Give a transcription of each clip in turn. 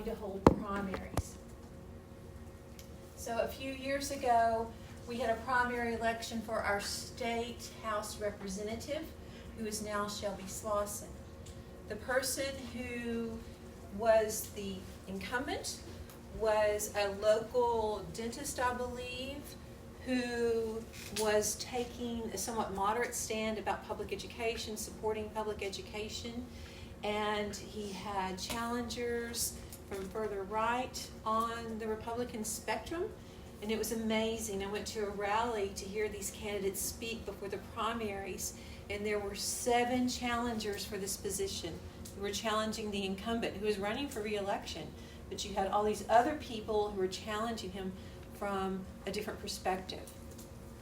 going to hold primaries. So a few years ago, we had a primary election for our state House representative, who is now Shelby Slauson. The person who was the incumbent was a local dentist, I believe, who was taking a somewhat moderate stand about public education, supporting public education, and he had challengers from further right on the Republican spectrum, and it was amazing. I went to a rally to hear these candidates speak before the primaries, and there were 7 challengers for this position who were challenging the incumbent who was running for re-election. But you had all these other people who were challenging him from a different perspective.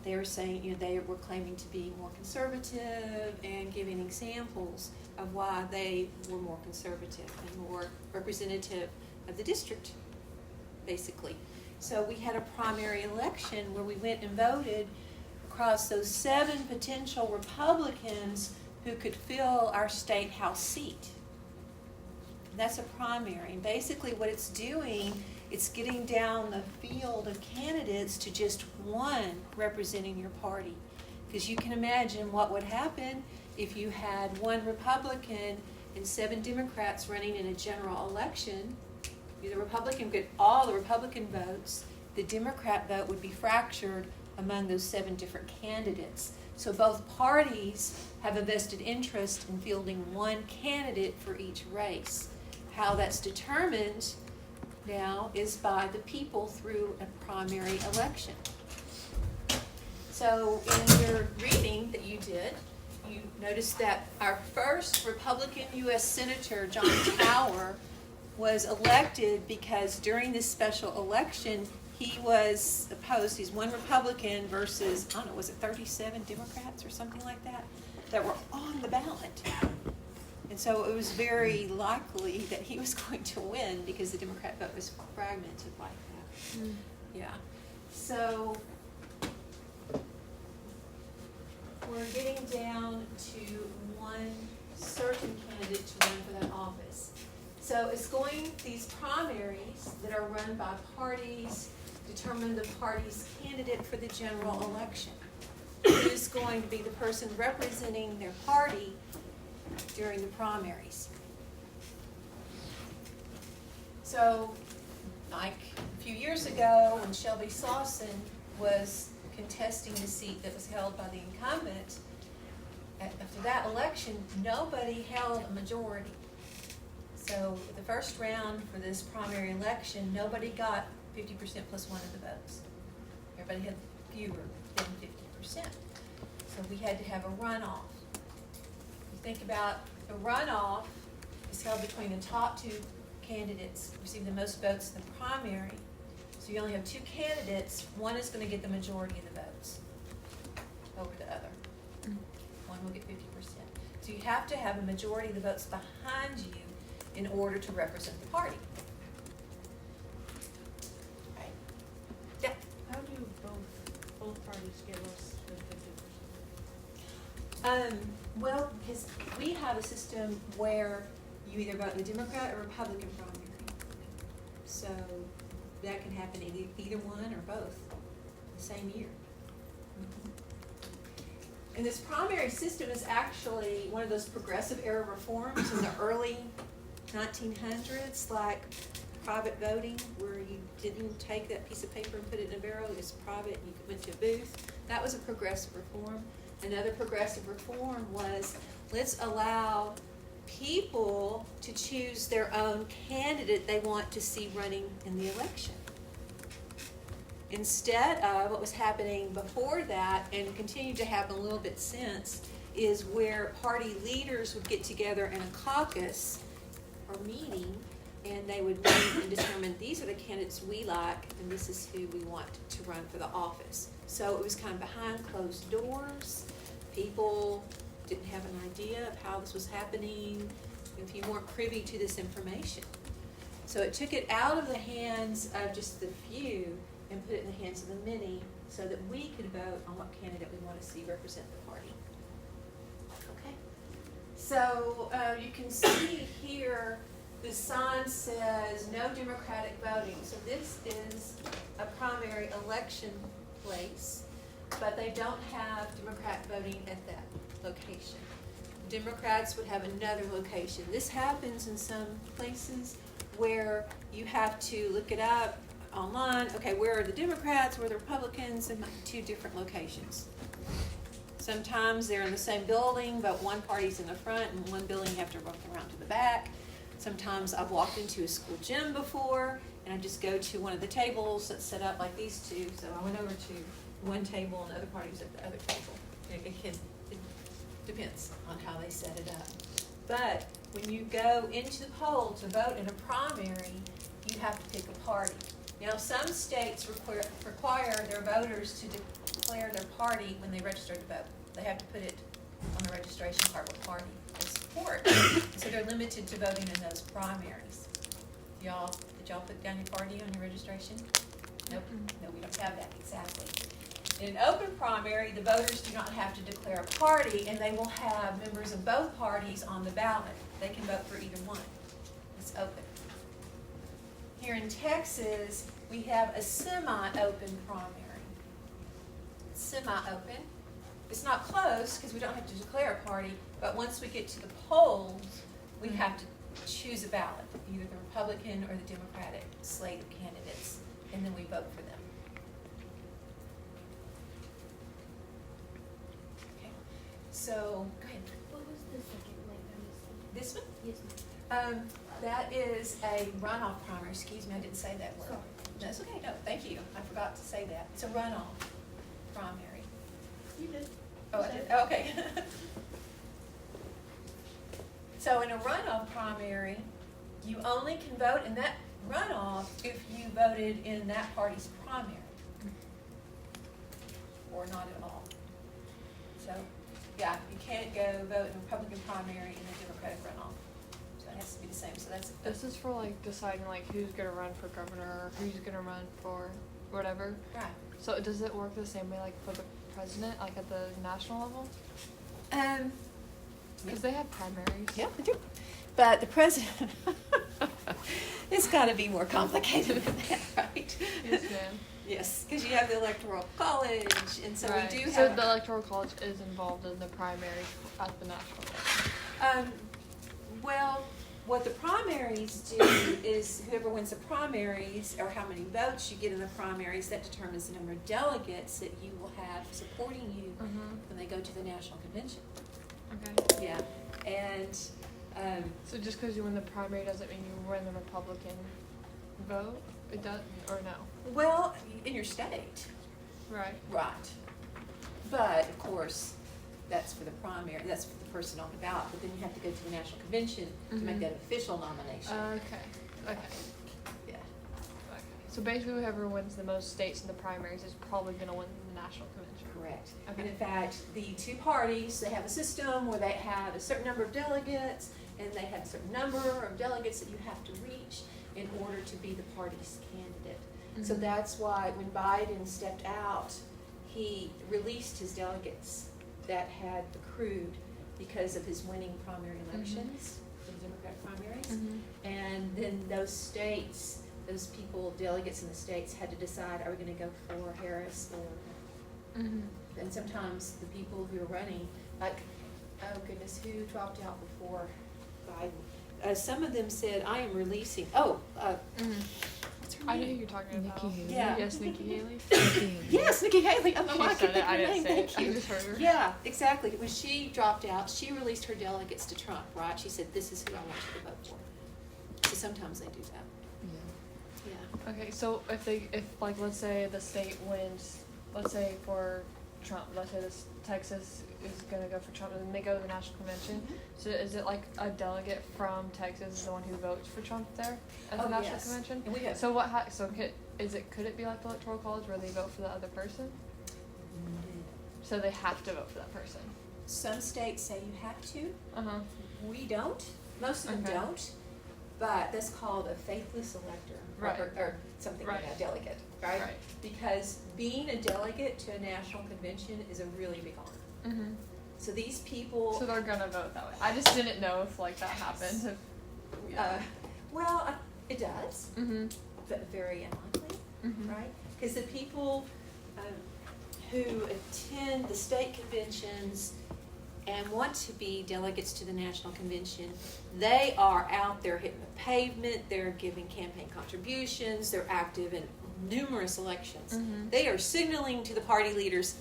They were saying, they were claiming to be more conservative and giving examples of why they were more conservative and more representative of the district, basically. So we had a primary election where we went and voted across those 7 potential Republicans who could fill our state House seat. That's a primary. And basically what it's doing, it's getting down the field of candidates to just one representing your party. Because you can imagine what would happen if you had 1 Republican and 7 Democrats running in a general election. The Republican would get all the Republican votes. The Democrat vote would be fractured among those 7 different candidates. So both parties have a vested interest in fielding 1 candidate for each race. How that's determined now is by the people through a primary election. So in your reading that you did, you noticed that our first Republican U.S. Senator, John Tower, was elected because during this special election, he was opposed. He's 1 Republican versus, 37 Democrats or something like that were on the ballot. And so it was very likely that he was going to win because the Democrat vote was fragmented like that. Mm. Yeah. So we're getting down to 1 certain candidate to run for that office. So it's these primaries that are run by parties determine the party's candidate for the general election. Who's going to be the person representing their party during the primaries. So, like a few years ago when Shelby Slauson was contesting the seat that was held by the incumbent, after that election, nobody held a majority. So the first round for this primary election, nobody got 50% plus 1 of the votes. Everybody had fewer than 50%. So we had to have a runoff. You think about the runoff is held between the top 2 candidates receiving the most votes in the primary. So you only have 2 candidates. One is going to get the majority of the votes over the other. One will get 50%. So you have to have a majority of the votes behind you in order to represent the party. Right? Yeah. How do both parties get less than 50%? Well, because we have a system where you either vote in the Democrat or Republican primary. So that can happen in either one or both the same year. Mm-hmm. And this primary system is actually one of those progressive era reforms in the early 1900s, like private voting, where you didn't take that piece of paper and put it in a barrel. It was private and you went to a booth. That was a progressive reform. Another progressive reform was, let's allow people to choose their own candidate they want to see running in the election. Instead of what was happening before that, and continued to happen a little bit since, is where party leaders would get together in a caucus or meeting, and they would meet and determine these are the candidates we like, and this is who we want to run for the office. So it was kind of behind closed doors. People didn't have an idea of how this was happening if you weren't privy to this information. So it took it out of the hands of just the few and put it in the hands of the many so that we could vote on what candidate we want to see represent the party. Okay. So you can see here The sign says no Democratic voting, so this is a primary election place, but they don't have Democrat voting at that location. Democrats would have another location. This happens in some places where you have to look it up online. Okay, where are the Democrats, where are the Republicans, in two different locations. Sometimes they're in the same building, but one party's in the front, and one building you have to walk around to the back. Sometimes I've walked into a school gym before, and I just go to one of the tables that's set up like these two. So I went over to one table, and the other party was at the other table. It depends on how they set it up. But when you go into the poll to vote in a primary, you have to pick a party. Now, some states require their voters to declare their party when they register to vote. They have to put it on the registration card what party they support. So they're limited to voting in those primaries. Did y'all put down your party on your registration? Nope. No, we don't have that exactly. In an open primary, the voters do not have to declare a party, and they will have members of both parties on the ballot. They can vote for either one. It's open. Here in Texas, we have a semi-open primary. Semi-open. It's not closed because we don't have to declare a party, but once we get to the polls, we have to choose a ballot, either the Republican or the Democratic slate of candidates, and then we vote for them. Okay. So, go ahead. What was the second link I missed? This one? Yes, ma'am. That is a runoff primary. Excuse me, I didn't say that word. Sorry. That's okay. No, thank you. I forgot to say that. It's a runoff primary. You did. Oh, I did? Oh, okay. So in a runoff primary, you only can vote in that runoff if you voted in that party's primary. Or not at all. So, yeah, you can't go vote in a Republican primary in a Democratic runoff. So it has to be the same. So that's This is for like deciding like who's gonna run for governor or who's gonna run for whatever. right. So does it work the same way like for the president, like at the national level? Because they have primaries. Yeah, they do. But the president, it's got to be more complicated than that, right? Yes, ma'am. Yes, because you have the electoral college, and so Right. we do So have. the electoral college is involved in the primary at the national level. Well, what the primaries do is whoever wins the primaries, or how many votes you get in the primaries, that determines the number of delegates that you will have supporting you when they go to the national convention. Okay. Yeah, and So just because you win the primary doesn't mean you win the Republican vote? It does, or no? well, in your state, Right. right. But of course, that's for the primary. That's for the person on the ballot. But then you have to go to the national convention to make Mhm. that official nomination. Okay. Okay. Yeah. Okay. So basically, whoever wins the most states in the primaries is probably going to win the national convention. Correct. Okay. And in fact, the two parties, they have a system where they have a certain number of delegates, and they have a certain number of delegates that you have to reach in order to be the party's candidate. So Mhm. that's why when Biden stepped out, he released his delegates that had accrued because of his winning primary elections, the Democratic primaries. Mhm. And then those states, those people, delegates in the states had to decide, are we gonna go for Harris or, Mhm. and sometimes the people who are running, like, oh goodness, who dropped out before Biden? Some of them said, I am releasing, Mhm. what's her I know who name? you're talking about. Nikki Haley? Yeah. Yes, Nikki Haley. Yes, Nikki Haley, I don't know She why I said could it, think I of her didn't name, say thank it. I you. just heard her. Yeah, exactly. When she dropped out, she released her delegates to Trump, right? She said, this is who I want you to vote for. So sometimes they do that, Yeah. yeah. Okay, so if like let's say the state wins, let's say for Trump, let's say this Texas is gonna go for Trump, and then they go to the national convention. So is it like a delegate from Texas is the one who votes for Trump there at the Oh, national yes. convention? And we have, So could it be like the electoral college where they vote for the other person? So they have to vote for that person. some states say you have to, Uh-huh. we don't, most of them Okay. don't, but that's called a faithless elector. Right. Or something like Right. a delegate, right? Right. Because being a delegate to a national convention is a really big honor. Mm-hmm. So these people. So they're gonna vote that way. I just didn't know if like that happened. Uh, Well, it does, Mm-hmm. but very unlikely, Mm-hmm. right? Because the people who attend the state conventions and want to be delegates to the national convention, they are out there hitting the pavement, they're giving campaign contributions, they're active in numerous elections. Mhm. They are signaling to the party leaders,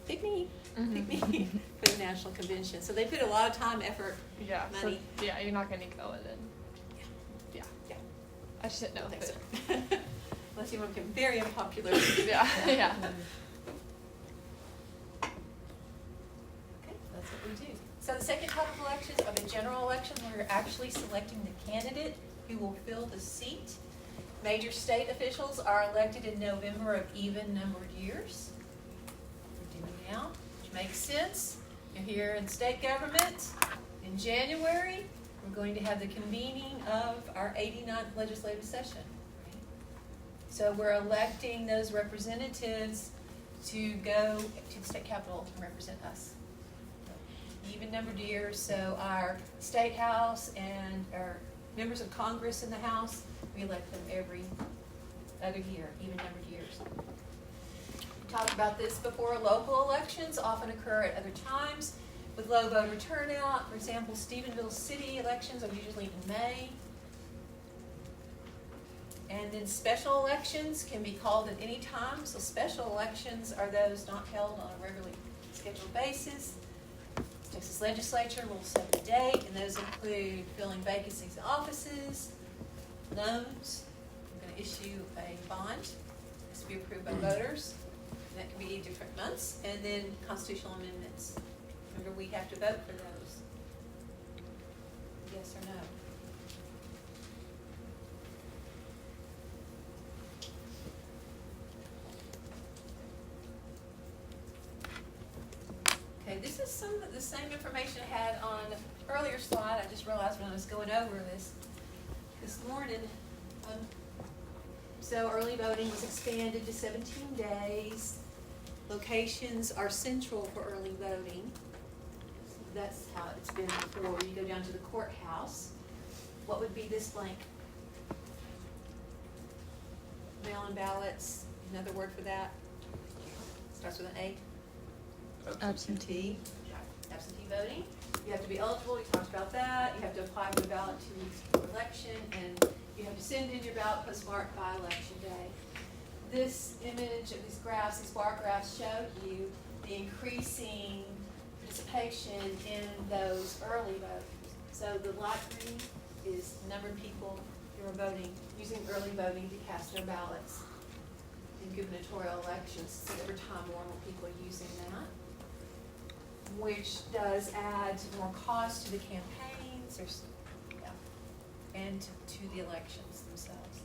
pick me, Mhm. pick me for the national convention. So they put a lot of time, effort, Yeah. money. So, yeah, you're not gonna go and then. Yeah. Yeah. I just didn't know. I don't if think so. Unless you want to become very unpopular. Yeah. Yeah. Okay, that's what we do. So the second type of elections are the general election, where you're actually selecting the candidate who will fill the seat. Major state officials are elected in November of even-numbered years. We're doing now, which makes sense. You're here in state government. In January, we're going to have the convening of our 89th legislative session. So we're electing those representatives to go to the state capitol and represent us. Even numbered years, so our state house and our members of Congress in the House, we elect them every other year, even numbered years. We talked about this before. Local elections often occur at other times with low voter turnout. For example, Stephenville city elections are usually in May. And then special elections can be called at any time. So special elections are those not held on a regularly scheduled basis. The Texas legislature will set the date, and those include filling vacancies in offices, loans. We're going to issue a bond. It has to be approved by voters. And that can be different months. And then constitutional amendments. Remember, we have to vote for those. Yes or no? Okay, this is some of the same information I had on the earlier slide. I just realized when I was going over this morning. So early voting was expanded to 17 days. Locations are central for early voting. That's how it's been before. You go down to the courthouse. What would be this blank? Mail-in ballots, another word for that? Starts with an A. Absentee. Absentee voting. You have to be eligible, we talked about that. You have to apply for the ballot 2 weeks before election, and you have to send in your ballot postmarked by election day. This image of these graphs, these bar graphs, show you the increasing participation in those early votes. So the light green is the number of people who are voting, using early voting to cast their ballots in gubernatorial elections. So over time, more and more people are using that, which does add more cost to the campaigns, and to the elections themselves.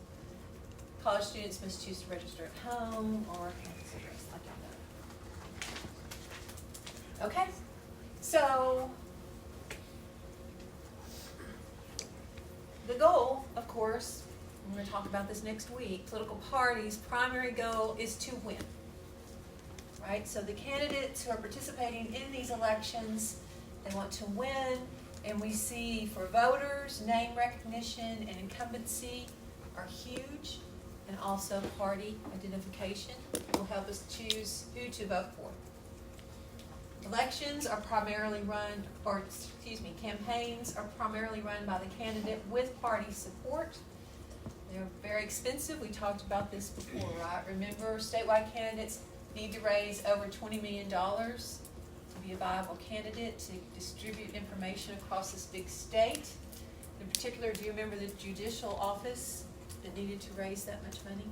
College students must choose to register at home or campus address, like that. Okay, so the goal, of course, we're going to talk about this next week. Political parties' primary goal is to win. Right? So the candidates who are participating in these elections, they want to win, and we see for voters, name recognition and incumbency are huge, and also party identification will help us choose who to vote for. Elections are primarily run, campaigns are primarily run by the candidate with party support. They're very expensive. We talked about this before, right? Remember, statewide candidates need to raise over $20 million to be a viable candidate to distribute information across this big state. In particular, do you remember the judicial office that needed to raise that much money?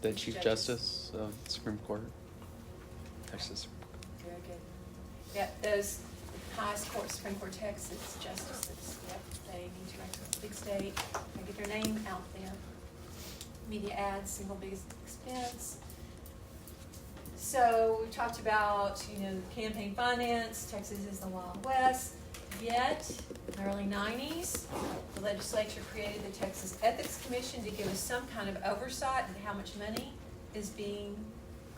The Chief Justice of the Supreme Court, Texas. Very good. Yeah, those highest court, Supreme Court Texas justices, yep, they need to raise a big state, and get their name out there. Media ads, single biggest expense. So we talked about, campaign finance. Texas is the Wild West. Yet, in the early 90s, the legislature created the Texas Ethics Commission to give us some kind of oversight on how much money is being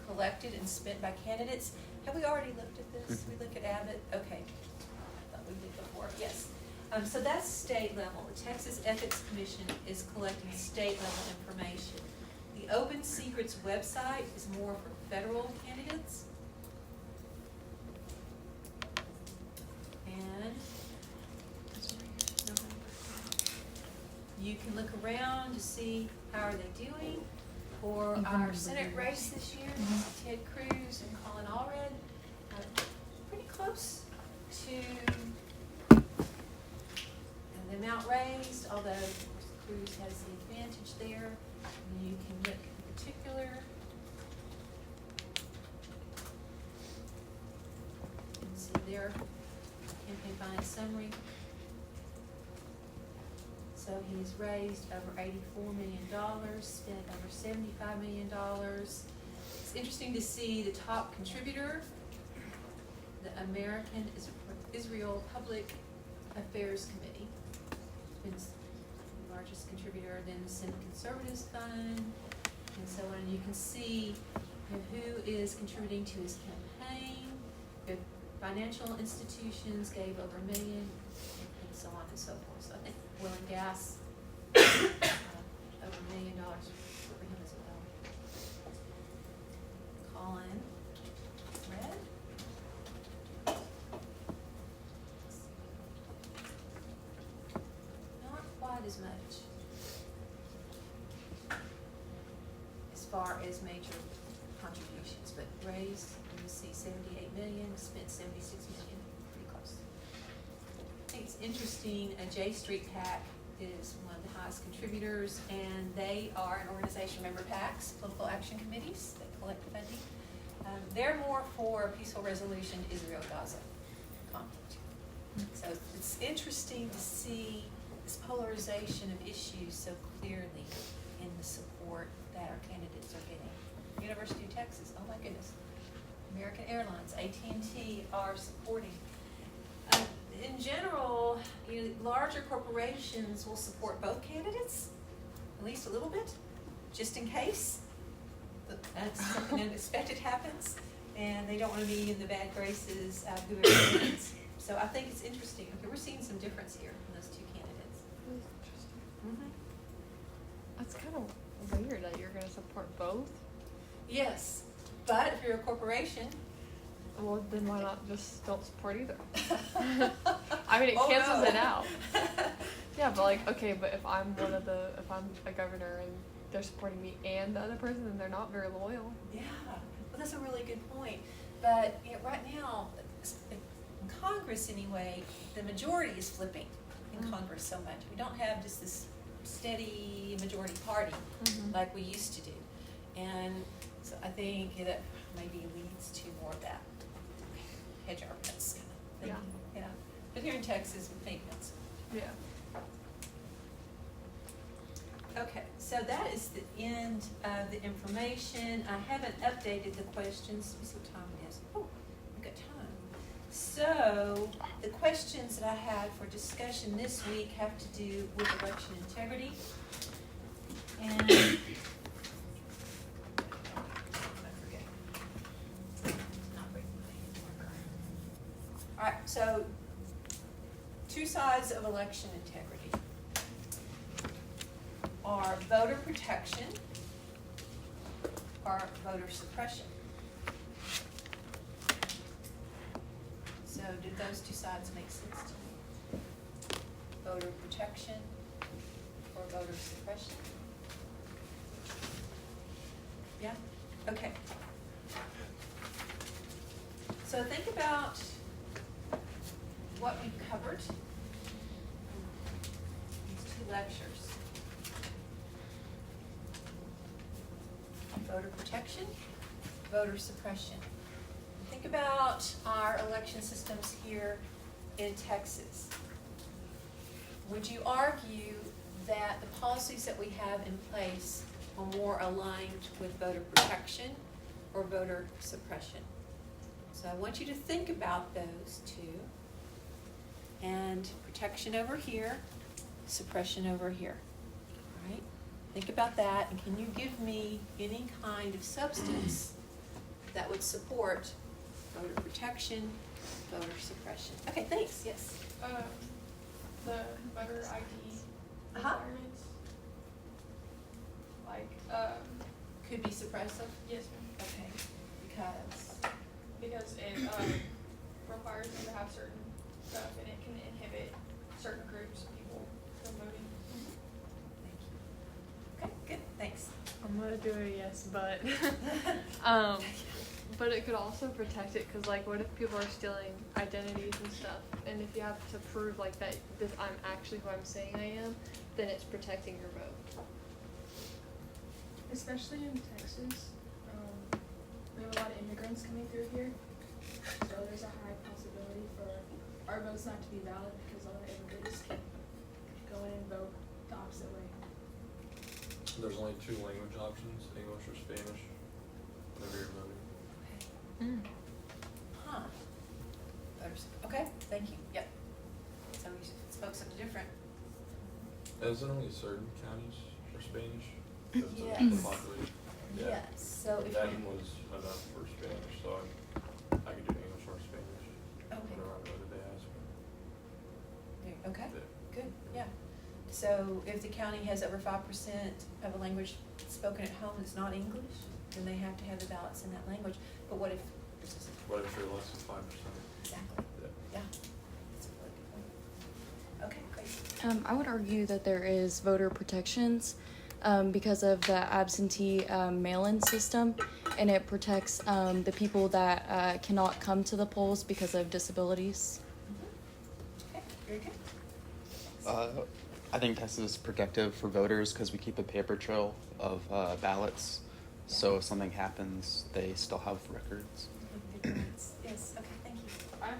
collected and spent by candidates. Have we already looked at this? Mhm. We look at Abbott? Okay. I thought we did before, yes. So that's state level. The Texas Ethics Commission is collecting state level information. The Open Secrets website is more for federal candidates. And you can look around to see how are they doing. For our Senate race this year, Ted Cruz and Colin Allred, pretty close to the amount raised, although Cruz has the advantage there. And you can look in particular and see their campaign finance summary. So he's raised over $84 million, spent over $75 million. It's interesting to see the top contributor, the American Israel Public Affairs Committee. It's the largest contributor, then the Senate Conservatives Fund, and so on. And you can see who is contributing to his campaign. If financial institutions gave over $1 million, and so on and so forth. So I think oil and gas, over $1 million for him as well. Colin, red. Not quite as much as far as major contributions, but raised, you see 78 million, spent 76 million, pretty close. I think it's interesting, J Street PAC is one of the highest contributors, and they are an organization, member PACs, political action committees that collect funding. They're more for peaceful resolution Israel-Gaza conflict. So it's interesting to see this polarization of issues so clearly in the support that our candidates are getting. University of Texas, oh my goodness. American Airlines, AT&T are supporting. In general, larger corporations will support both candidates, at least a little bit, just in case something unexpected happens, and they don't want to be in the bad graces of whoever wins. So I think it's interesting. Okay, we're seeing some difference here in those two candidates. Mm-hmm. That's kind of weird that you're going to support both. Yes, but if you're a corporation, Well, then why not just don't support either? I mean, it Oh, cancels no. it out. Yeah, but like, okay, but if I'm a governor and they're supporting me and the other person, then they're not very loyal. yeah, well, that's a really good point. But right now, in Congress anyway, the majority is flipping in Congress so much. We don't have just this steady majority party like we used to do. And so I think that maybe leads to more of that hedge our bets kind of thinking. Yeah. But here in Texas, maybe not so. Yeah. Okay, so that is the end of the information. I haven't updated the questions. Let me see what time it is. Oh, we've got time. So the questions that I had for discussion this week have to do with election integrity. And I forget. Not bring my marker. All right, so two sides of election integrity are voter protection or voter suppression. So did those two sides make sense to you? Voter protection or voter suppression? Yeah? Okay. So think about what we covered in these two lectures. Voter protection, voter suppression. Think about our election systems here in Texas. Would you argue that the policies that we have in place are more aligned with voter protection or voter suppression? So I want you to think about those two. And protection over here, suppression over here. All right? Think about that, and can you give me any kind of substance that would support voter protection, voter suppression. Okay, thanks, yes. The voter ID Uh-huh. requirements. Like, Could be suppressive, yes, ma'am. okay, because, Because it, requires them to have certain stuff and it can inhibit certain groups of people from voting. thank you. Okay, good, thanks. I'm gonna do a yes, but but it could also protect it, cause like, what if people are stealing identities and stuff, and if you have to prove like that this I'm actually who I'm saying I am, then it's protecting your vote. Especially in Texas, we have a lot of immigrants coming through here, so there's a high possibility for our votes not to be valid because a lot of immigrants can go in and vote the opposite way. There's only 2 language options, English or Spanish, whenever you're voting. Huh. Voters, okay, thank you, yep. So we spoke something different. Is it only certain counties for Spanish? That's the Yes. population? Yeah. Yes, so if That you, was enough for Spanish, so I could do English or Spanish. Okay. Whenever I voted, they asked me. okay, Yeah. good, yeah. So if the county has over 5% of a language spoken at home that's not English, then they have to have the ballots in that language. But what if, What if you're less than 5%? exactly, Yeah. yeah. That's a really good point. Okay, great. I would argue that there is voter protections because of the absentee mail-in system, and it protects the people that cannot come to the polls because of disabilities. Okay, very good. I think Texas is protective for voters because we keep a paper trail of ballots. So if something happens, they still have records. Good points. Yes, okay, thank you. I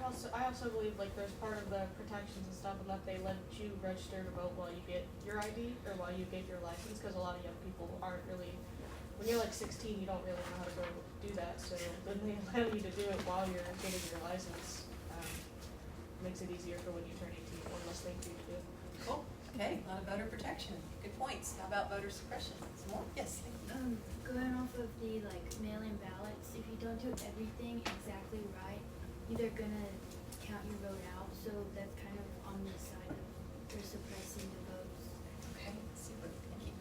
also believe like there's part of the protections and stuff that they let you register to vote while you get your ID or while you get your license, cause a lot of young people aren't really, when you're like 16, you don't really know how to go do that, so then they allow you to do it while you're getting your license. Makes it easier for when you turn 18, one less thing for you to do. Cool, okay, a lot of voter protection, good points. How about voter suppression? Some more? Yes, thank you. Going off of the like mail-in ballots, if you don't do everything exactly right, they're gonna count your vote out. So that's kind of on the side of they're suppressing the votes. Okay, super, thank you.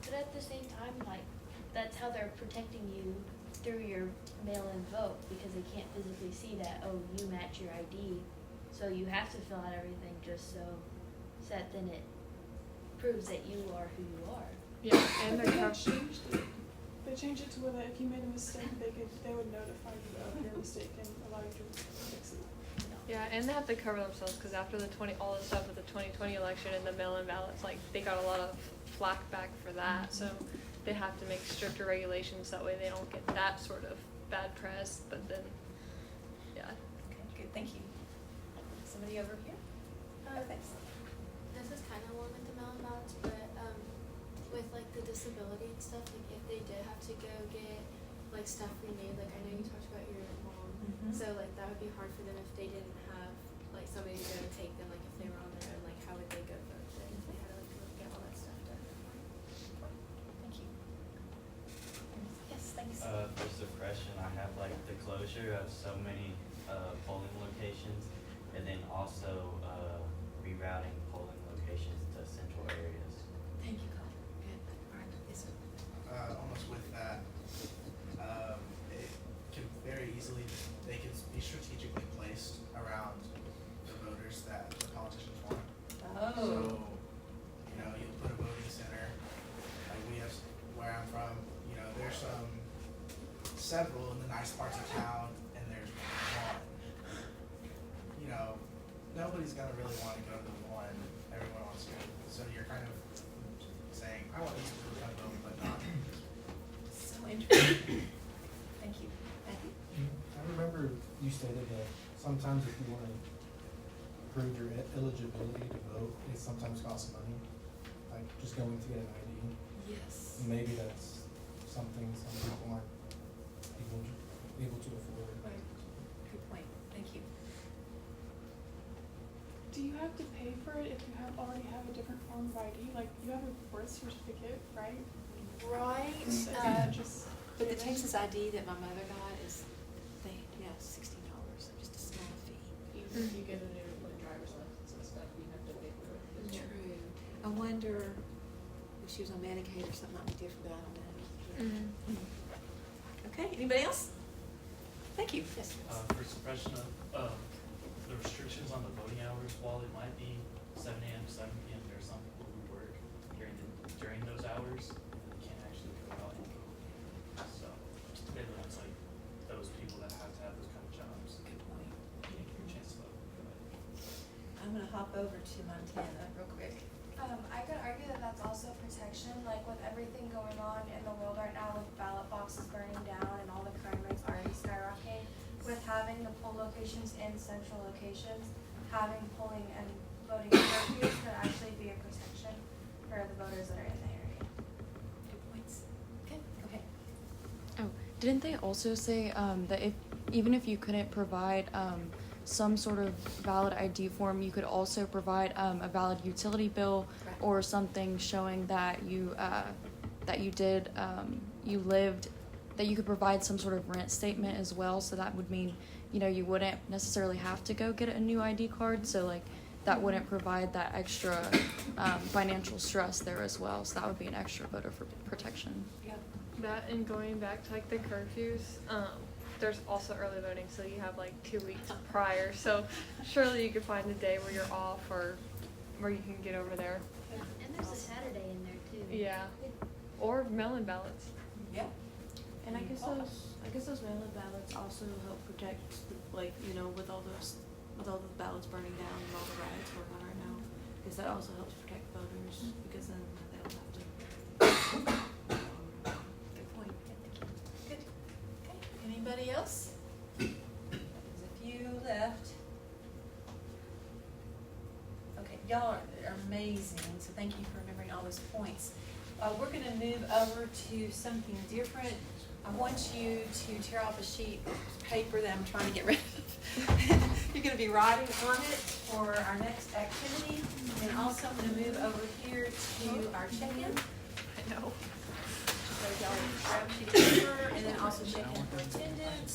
But at the same time, like, that's how they're protecting you through your mail-in vote, because they can't physically see that, oh, you match your ID, so you have to fill out everything just so that then it proves that you are who you are. Yeah, and But they're they covered. changed it. They changed it to where that if you made a mistake, they would notify you of your mistake and allow you to fix it. Yeah, and they have to cover themselves because after all the stuff with the 2020 election and the mail-in ballots, like they got a lot of flack back for that. So they have to make stricter regulations that way they don't get that sort of bad press. But then, yeah. Okay, good, thank you. Somebody over here? Oh, thanks. This is kind of one with the mail-in ballots, but with like the disability and stuff, like if they did have to go get like stuff renewed, like I know you talked about your mom, so like that would be hard for them if they didn't have like somebody to go and take them, like if they were on their own, like how would they go vote then if they had to like go get all that stuff done? Thank you. Yes, thanks. For suppression, I have like the closure of so many polling locations, and then also rerouting polling locations to central areas. Thank you, Colin. Good. All right, yes, sir. Almost with that, it can very easily, they can be strategically placed around the voters that the politicians want. Oh. So, you know, you'll put a voting center, like we have, where I'm from, you know, there's several in the nice parts of town, and there's one. You know, nobody's gonna really wanna go to the one everyone wants to go to. So you're kind of saying, I want these people to come vote, but not. So interesting. Thank you. Matthew? I remember you stated that sometimes if you want to prove your eligibility to vote, it sometimes costs money, like just going to get an ID. Yes. Maybe that's something some people aren't able to afford. Right. Good point. Thank you. Do you have to pay for it if you already have a different form of ID? Like you have a birth certificate, right? Right. So just But the given? Texas ID that my mother got is, If you get a new like driver's license and stuff, you have to pay for it as well. True. I wonder if she was on Medicaid or something might be different, but I don't know. Okay, anybody else? Thank you. Yes. For suppression of the restrictions on the voting hours, while it might be 7 a.m. to 7 p.m., there are some people who work during those hours and can't actually go out and vote. So it limits like those people that have to have those kind of jobs. Good point. Can't get your chance to vote. I'm gonna hop over to Montana real quick. I could argue that that's also protection, like with everything going on in the world right now with ballot boxes burning down and all the crime rates already skyrocketing, with having the poll locations in central locations, having polling and voting curfews could actually be a protection for the voters that are in the area. Good points. Okay, go ahead. Oh, didn't they also say that even if you couldn't provide some sort of valid ID form, you could also provide a valid utility bill Right. or something showing that you did you lived, that you could provide some sort of rent statement as well. So that would mean, you know, you wouldn't necessarily have to go get a new ID card. So like that wouldn't provide that extra financial stress there as well. So that would be an extra voter for protection. Yeah. That and going back to like the curfews, there's also early voting, so you have like 2 weeks prior. So surely you could find a day where you're off or where you can get over there. And there's a Saturday in there too. Yeah. Or mail-in ballots. Yeah. And I guess those mail-in ballots also help protect, like, you know, with all the ballots burning down and all the riots going on right now. Because that also helps protect voters, because then they don't have to. Good point. Good. Okay. Anybody else? There's a few left. Okay, y'all are amazing, so thank you for remembering all those points. We're going to move over to something different. I want you to tear off a sheet of paper that I'm trying to get rid of. You're going to be writing on it for our next activity. And also I'm going to move over here to our check-in. I know. So y'all grab a sheet of paper and then also check in for attendance.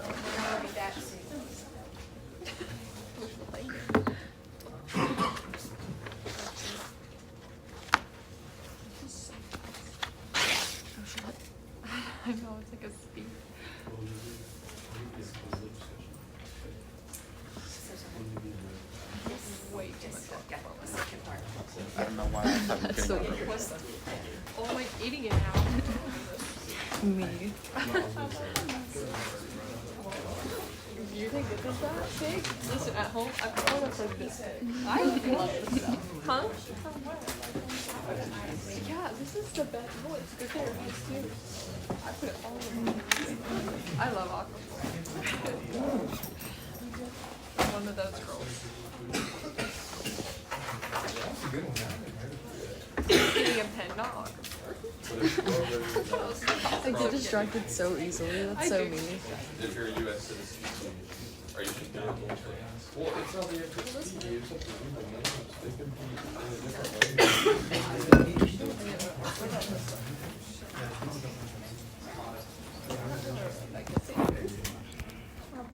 And then I'll be back soon. I know, it's like a speed. Way too much work. Got the second part. I don't know why I haven't That's been. so Oh, I'm like eating it now. Me. You think this is that big? Listen, at home, I've almost like this big. I love this stuff. Huh? Yeah, this is the best. Oh, it's good for your eyes too. I put it all over. I love aquaphor. One of those girls. Getting a pen, not I get distracted so easily. That's so mean. If you're a US citizen, are you just down? Well, it's not the FTC, it's up to you, they can be in a different